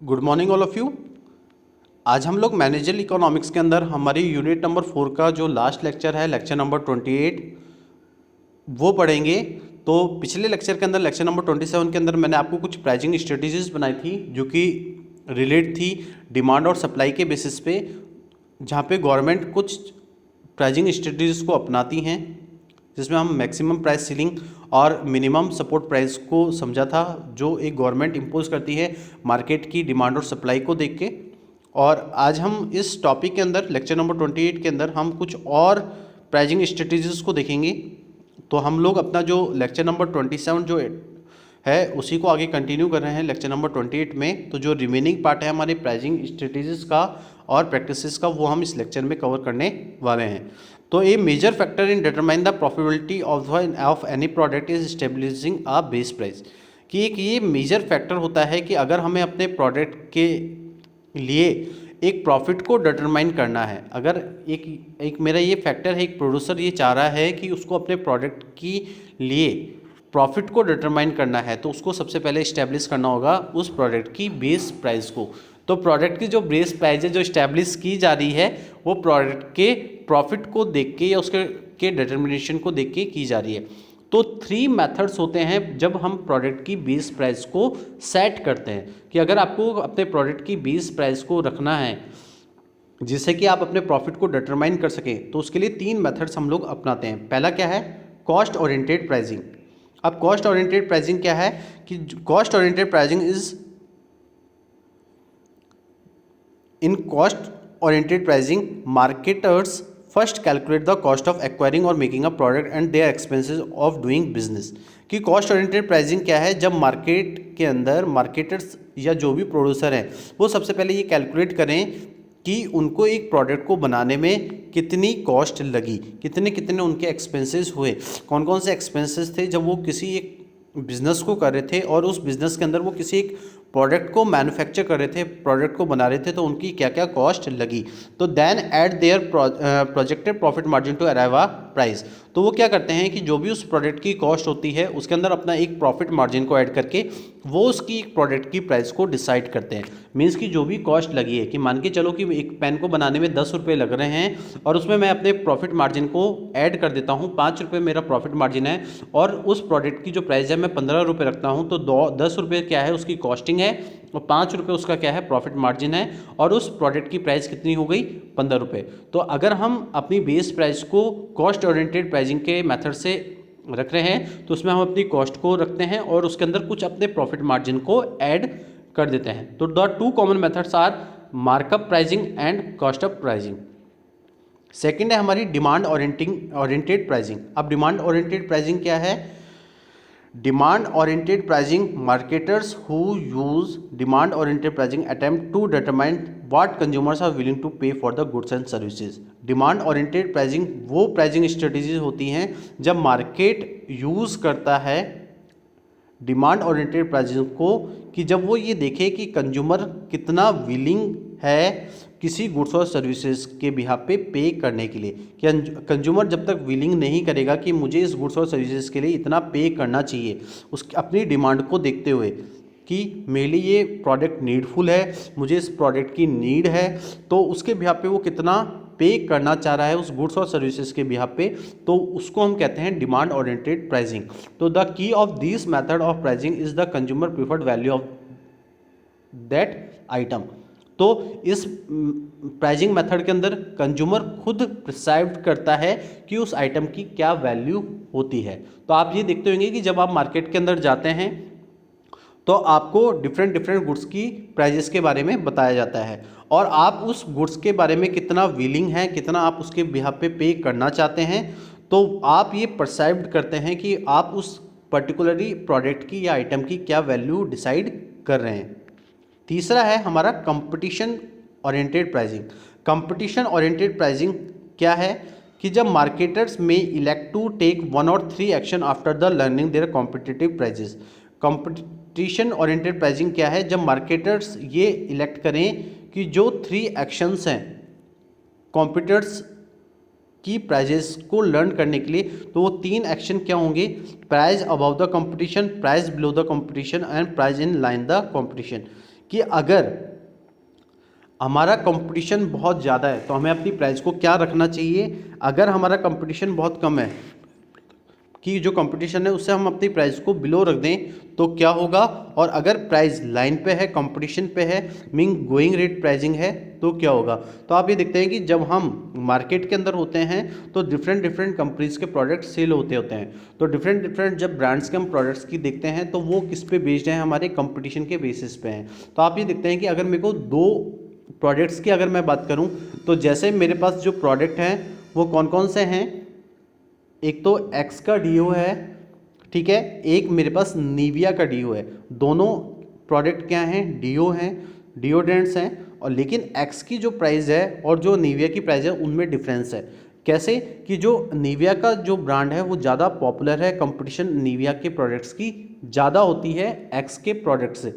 Good morning all of you. आज हम लोग मैनेजरल इकोनॉमिक्स के अंदर हमारी यूनिट नंबर 4 का जो लास्ट लेक्चर है, लेक्चर नंबर 28, वो पढ़ेंगे। तो पिछले लेक्चर के अंदर, लेक्चर नंबर 27 के अंदर मैंने आपको कुछ प्राइसिंग स्ट्रेटजीज बनाई थी जो कि रिलेट थी डिमांड और सप्लाई के बेसिस पे, जहाँ पे गवर्नमेंट कुछ प्राइसिंग स्ट्रेटजीज को अपनाती हैं, जिसमें हम मैक्सिमम प्राइस सीलिंग और मिनिमम सपोर्ट प्राइस को समझा था, जो एक गवर्नमेंट इम्पोज करती है मार्केट की डिमांड और सप्लाई को देख के। और आज हम इस टॉपिक के अंदर, लेक्चर नंबर 28 के अंदर, हम कुछ और प्राइसिंग स्ट्रेटजीज को देखेंगे। तो हम लोग अपना जो लेक्चर नंबर 27 जो है उसी को आगे कंटिन्यू कर रहे हैं लेक्चर नंबर 28 में। तो जो रिमेनिंग पार्ट है हमारे प्राइसिंग स्ट्रेटजीज का और प्रैक्टिसेस का, वो हम इस लेक्चर में कवर करने वाले हैं। तो a major factor in determine the profitability of any product is establishing a base price, कि एक ये मेजर फैक्टर होता है कि अगर हमें अपने प्रोडक्ट के लिए एक प्रॉफिट को डिटरमाइन करना है, अगर एक मेरा ये फैक्टर है, एक प्रोड्यूसर ये चाह रहा है कि उसको अपने प्रोडक्ट के लिए प्रॉफिट को डिटरमाइन करना है, तो उसको सबसे पहले इस्टेब्लिश करना होगा उस प्रोडक्ट की बेस प्राइस को। तो प्रोडक्ट की जो बेस प्राइस है जो इस्टेब्लिश की जा रही है, वो प्रोडक्ट के प्रॉफिट को देख के या उसके डिटर्मिनेशन को देख के की जा रही है। तो 3 मेथड्स होते हैं जब हम प्रोडक्ट की बेस प्राइस को सेट करते हैं, कि अगर आपको अपने प्रोडक्ट की बेस प्राइस को रखना है जिससे कि आप अपने प्रॉफिट को डिटरमाइन कर सकें, तो उसके लिए 3 मेथड्स हम लोग अपनाते हैं। पहला क्या है? Cost oriented pricing. अब कॉस्ट ओरिएंटेड प्राइसिंग क्या है कि cost oriented pricing is in cost oriented pricing marketers first calculate the cost of acquiring or making a product and their expenses of doing business. कि cost oriented pricing क्या है? जब market के अंदर marketers या जो भी प्रोड्यूसर हैं, वो सबसे पहले ये कैलकुलेट करें कि उनको एक प्रोडक्ट को बनाने में कितनी कॉस्ट लगी, कितने कितने उनके एक्सपेंसेस हुए, कौन कौन से एक्सपेंसेस थे जब वो किसी एक बिज़नेस को कर रहे थे और उस बिज़नेस के अंदर वो किसी एक प्रोडक्ट को मैन्युफैक्चर कर रहे थे, प्रोडक्ट को बना रहे थे, तो उनकी क्या क्या कॉस्ट लगी। तो then add their projected profit margin to arrive a price. तो वो क्या करते हैं कि जो भी उस प्रोडक्ट की कॉस्ट होती है उसके अंदर अपना एक प्रॉफिट मार्जिन को ऐड करके वो उसकी एक प्रोडक्ट की प्राइस को डिसाइड करते हैं। मीन्स कि जो भी कॉस्ट लगी है, कि मान के चलो कि एक पेन को बनाने में 10 रुपये लग रहे हैं और उसमें मैं अपने प्रॉफिट मार्जिन को ऐड कर देता हूँ, 5 रुपये मेरा प्रॉफिट मार्जिन है, और उस प्रोडक्ट की जो प्राइस है मैं 15 रुपये रखता हूँ, तो 10 रुपये क्या है उसकी कॉस्टिंग है और 5 रुपये उसका क्या है प्रॉफिट मार्जिन है, और उस प्रोडक्ट की प्राइस कितनी हो गई? 15 रुपये। तो अगर हम अपनी बेस प्राइस को कॉस्ट ओरिएंटेड प्राइसिंग के मेथड से रख रहे हैं, तो उसमें हम अपनी कॉस्ट को रखते हैं और उसके अंदर कुछ अपने प्रॉफिट मार्जिन को ऐड कर देते हैं। तो the 2 common methods are markup pricing and cost of pricing. Second है हमारी डिमांड ओरिएंटेड प्राइसिंग। अब डिमांड ओरिएंटेड प्राइसिंग क्या है? Demand oriented pricing, marketers who use demand oriented pricing attempt to determine what consumers are willing to pay for the goods and services. Demand oriented pricing वो pricing strategies होती हैं जब market use करता है demand oriented pricing को, कि जब वो ये देखे कि कंज्यूमर कितना विलिंग है किसी गुड्स और सर्विसेज के बिहाफ पे करने के लिए। कि कंज्यूमर जब तक विलिंग नहीं करेगा कि मुझे इस गुड्स और सर्विसेज के लिए इतना पे करना चाहिए, उसकी अपनी डिमांड को देखते हुए कि मेरे लिए ये प्रोडक्ट नीडफुल है, मुझे इस प्रोडक्ट की नीड है, तो उसके बिहाफ पे वो कितना पे करना चाह रहा है उस गुड्स और सर्विसेज के बिहाफ पे, तो उसको हम कहते हैं डिमांड ओरिएंटेड प्राइसिंग। तो the key of this method of pricing is the consumer preferred value of that item. तो इस प्राइसिंग मेथड के अंदर कंज्यूमर खुद डिसाइड करता है कि उस आइटम की क्या वैल्यू होती है। तो आप ये देखते होंगे कि जब आप मार्केट के अंदर जाते हैं तो आपको डिफरेंट डिफरेंट गुड्स की प्राइजेस के बारे में बताया जाता है, और आप उस गुड्स के बारे में कितना विलिंग है, कितना आप उसके बिहाफ पे करना चाहते हैं, तो आप ये परसाइव करते हैं कि आप उस पर्टिकुलरली प्रोडक्ट की या आइटम की क्या वैल्यू डिसाइड कर रहे हैं। तीसरा है हमारा competition oriented pricing. Competition oriented pricing क्या है? कि जब मार्केटर्स में इलेक्ट टू टेक 1 और 3 action after the learning their competitive prices. Competition oriented pricing क्या है? जब मार्केटर्स ये इलेक्ट करें कि जो 3 एक्शंस हैं कॉम्पिटिटर्स की प्राइजेस को लर्न करने के लिए, तो वो 3 एक्शन क्या होंगे? Price above the competition, price below the competition and price in line the competition. कि अगर हमारा कंपटीशन बहुत ज़्यादा है तो हमें अपनी प्राइस को क्या रखना चाहिए, अगर हमारा कंपटीशन बहुत कम है कि जो कंपटीशन है उससे हम अपनी प्राइस को बिलो रख दें तो क्या होगा, और अगर प्राइस लाइन पे है, कंपटीशन पे है, मीन गोइंग रेट प्राइसिंग है तो क्या होगा। तो आप ये देखते हैं कि जब हम मार्केट के अंदर होते हैं तो डिफरेंट डिफरेंट कंपनीज के प्रोडक्ट सेल होते हैं। तो डिफरेंट डिफरेंट जब ब्रांड्स के हम प्रोडक्ट्स की देखते हैं तो वो किस पे बेस्ड हैं, हमारे कंपटीशन के बेसिस पे हैं। तो आप ये देखते हैं कि अगर मेरे को दो प्रोडक्ट्स की अगर मैं बात करूं तो जैसे मेरे पास जो प्रोडक्ट हैं वो कौन कौन से हैं, एक तो एक्स का डीओ है, ठीक है, एक मेरे पास निविया का डीओ है। दोनों प्रोडक्ट क्या हैं, डीओ हैं, डिओड्रेंट्स हैं, और लेकिन एक्स की जो प्राइस है और जो निविया की प्राइस है उनमें डिफरेंस है। कैसे कि जो निविया का जो ब्रांड है वो ज़्यादा पॉपुलर है, कंपटीशन निविया के प्रोडक्ट्स की ज़्यादा होती है एक्स के प्रोडक्ट से।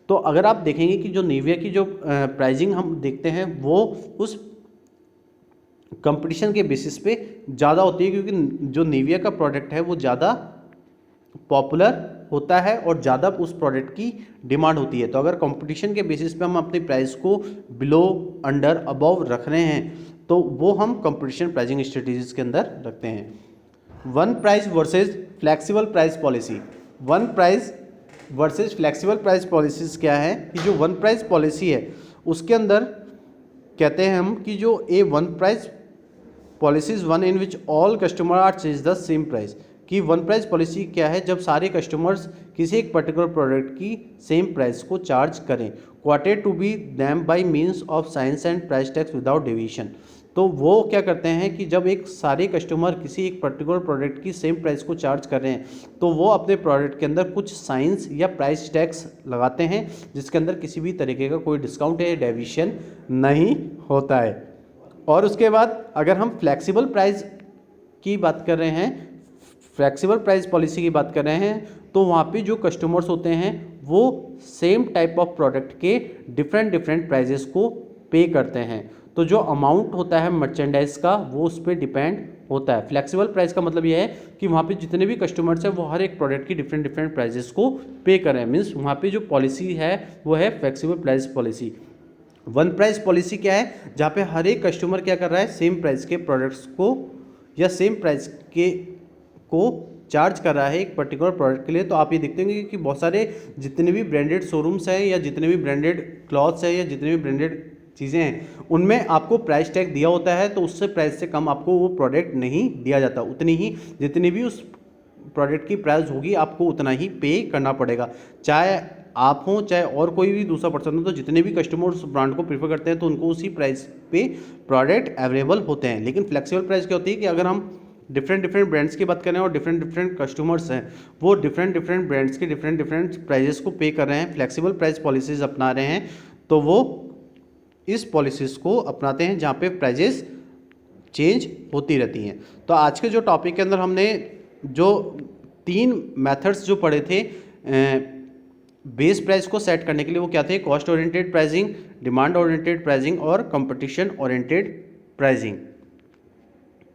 तो अगर आप देखेंगे कि जो निविया की जो प्राइसिंग हम देखते हैं वो उस कंपटीशन के बेसिस पे ज़्यादा होती है, क्योंकि जो निविया का प्रोडक्ट है वो ज़्यादा पॉपुलर होता है और ज़्यादा उस प्रोडक्ट की डिमांड होती है। तो अगर कंपटीशन के बेसिस पे हम अपनी प्राइस को बिलो, अंडर, अबव रख रहे हैं तो वो हम कंपटीशन प्राइसिंग स्ट्रेटजीज के अंदर रखते हैं। One price versus flexible price policy. One price versus flexible price policies क्या है कि जो वन प्राइस पॉलिसी है उसके अंदर कहते हैं हम कि जो a one price policies one in which all customer are charge the same price, कि वन प्राइस पॉलिसी क्या है, जब सारे कस्टमर्स किसी एक पर्टिकुलर प्रोडक्ट की सेम प्राइस को चार्ज करें, quoted to be them by means of signs and price tags without deviation. तो वो क्या करते हैं कि जब एक सारे कस्टमर किसी एक पर्टिकुलर प्रोडक्ट की सेम प्राइस को चार्ज कर रहे हैं तो वो अपने प्रोडक्ट के अंदर कुछ साइंस या प्राइस टैक्स लगाते हैं जिसके अंदर किसी भी तरीके का कोई डिस्काउंट या डेविएशन नहीं होता है। और उसके बाद अगर हम फ्लेक्सिबल प्राइस की बात कर रहे हैं, फ्लेक्सिबल प्राइस पॉलिसी की बात कर रहे हैं, तो वहाँ पे जो कस्टमर्स होते हैं वो सेम टाइप ऑफ प्रोडक्ट के डिफरेंट डिफरेंट प्राइजेस को पे करते हैं। तो जो अमाउंट होता है मर्चेंडाइज का वो उस पर डिपेंड होता है। फ्लेक्सिबल प्राइस का मतलब यह है कि वहाँ पे जितने भी कस्टमर्स हैं वो हर एक प्रोडक्ट की डिफरेंट डिफरेंट प्राइजेस को पे कर रहे हैं। मीन्स वहाँ पे जो पॉलिसी है वो है flexible price policy. One price policy क्या है, जहाँ पे हर एक कस्टमर क्या कर रहा है, सेम प्राइस के प्रोडक्ट्स को या सेम प्राइस के को चार्ज कर रहा है एक पर्टिकुलर प्रोडक्ट के लिए। तो आप ये देखते होंगे कि बहुत सारे जितने भी ब्रांडेड शोरूम्स हैं या जितने भी ब्रांडेड क्लॉथ्स हैं या जितने भी ब्रांडेड चीज़ें हैं उनमें आपको प्राइस टैग दिया होता है, तो उससे प्राइस से कम आपको वो प्रोडक्ट नहीं दिया जाता। उतनी ही जितनी भी उस प्रोडक्ट की प्राइस होगी आपको उतना ही पे करना पड़ेगा, चाहे आप हों चाहे और कोई भी दूसरा पर्सन हो। तो जितने भी कस्टमर उस ब्रांड को प्रीफर करते हैं तो उनको उसी प्राइस पे प्रोडक्ट अवेलेबल होते हैं। लेकिन फ्लेक्सिबल प्राइस क्या होती है कि अगर हम डिफरेंट डिफरेंट ब्रांड्स की बात करें और डिफरेंट डिफरेंट कस्टमर्स हैं वो डिफरेंट डिफरेंट ब्रांड्स के डिफरेंट डिफरेंट प्राइजेस को पे कर रहे हैं, फ्लेक्सिबल प्राइस पॉलिसीज़ अपना रहे हैं, तो वो इस पॉलिसीज़ को अपनाते हैं जहाँ पे प्राइजेस चेंज होती रहती हैं। तो आज के जो टॉपिक के अंदर हमने जो 3 मेथड्स जो पढ़े थे बेस प्राइस को सेट करने के लिए, वो क्या थे, cost oriented pricing, demand oriented pricing और कंपटीशन ओरिएंटेड प्राइसिंग।